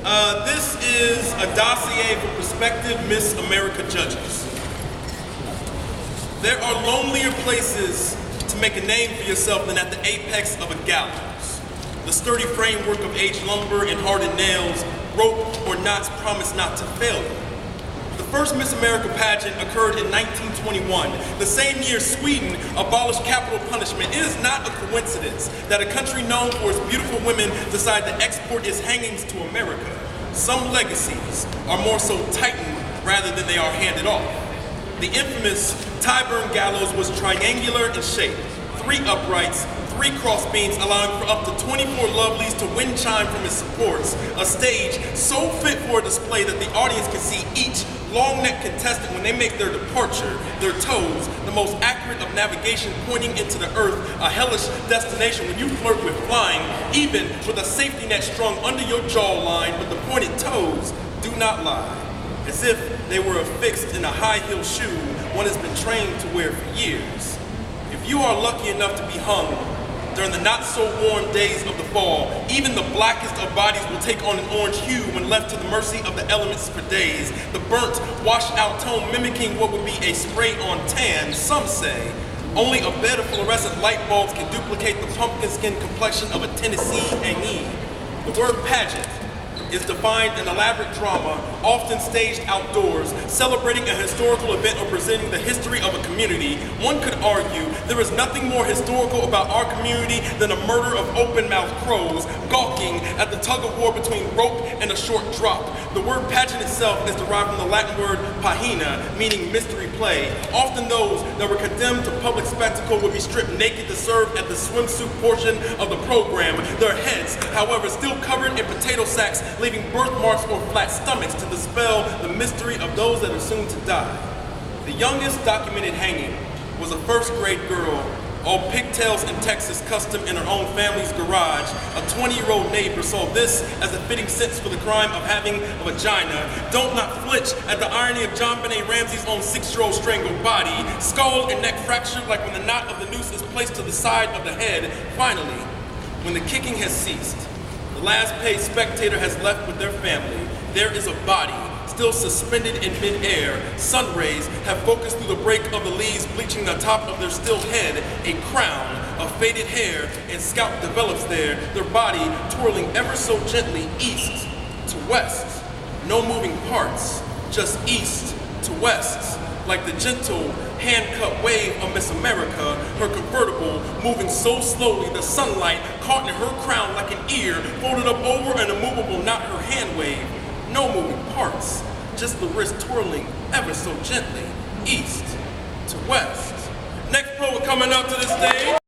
This is a dossier for prospective Miss America judges. There are lonelier places to make a name for yourself than at the apex of a gallows. The sturdy framework of aged lumber and hardened nails, rope or knots promise not to fail you. The first Miss America pageant occurred in 1921, the same year Sweden abolished capital punishment. It is not a coincidence that a country known for its beautiful women decided to export its hangings to America. Some legacies are more so tightened rather than they are handed off. The infamous Tyburn gallows was triangular in shape, 3 uprights, 3 cross beams, allowing for up to 24 lovelies to wind chime from its supports, a stage so fit for a display that the audience can see each long-necked contestant when they make their departure, their toes, the most accurate of navigation pointing into the earth, a hellish destination when you flirt with flying, even with a safety net strung under your jawline, but the pointed toes do not lie. As if they were affixed in a high-heel shoe one has been trained to wear for years. If you are lucky enough to be hung during the not-so-warm days of the fall, even the blackest of bodies will take on an orange hue when left to the mercy of the elements for days. The burnt, washed-out tone mimicking what would be a spray-on tan, some say. Only a bed of fluorescent light bulbs can duplicate the pumpkin skin complexion of a Tennessee hangee. The word pageant is defined an elaborate drama, often staged outdoors, celebrating a historical event or presenting the history of a community. One could argue there is nothing more historical about our community than a murder of open-mouthed crows, gawking at the tug-of-war between rope and a short drop. The word pageant itself is derived from the Latin word pagina, meaning mystery play. Often those that were condemned to public spectacle would be stripped naked to serve at the swimsuit portion of the program, their heads, however, still covered in potato sacks, leaving birthmarks or flat stomachs to dispel the mystery of those that are soon to die. The youngest documented hanging was a first-grade girl, all pigtails in Texas, custom in her own family's garage. A 20-year-old neighbor saw this as a fitting sentence for the crime of having a vagina. Don't not flinch at the irony of John Benet Ramsey's own 6-year-old strangled body, skull and neck fractured like when the knot of the noose is placed to the side of the head. Finally, when the kicking has ceased, the last paid spectator has left with their family. There is a body still suspended in mid-air. Sun rays have focused through the break of the leaves, bleaching the top of their still head. A crown of faded hair and scalp develops there, their body twirling ever so gently east to west. No moving parts, just east to west. Like the gentle, hand-cut wave of Miss America, her convertible moving so slowly the sunlight caught in her crown like an ear, folded up over an immovable, not her hand wave. No moving parts, just the wrist twirling ever so gently, east to west. Next poet coming up to the stage.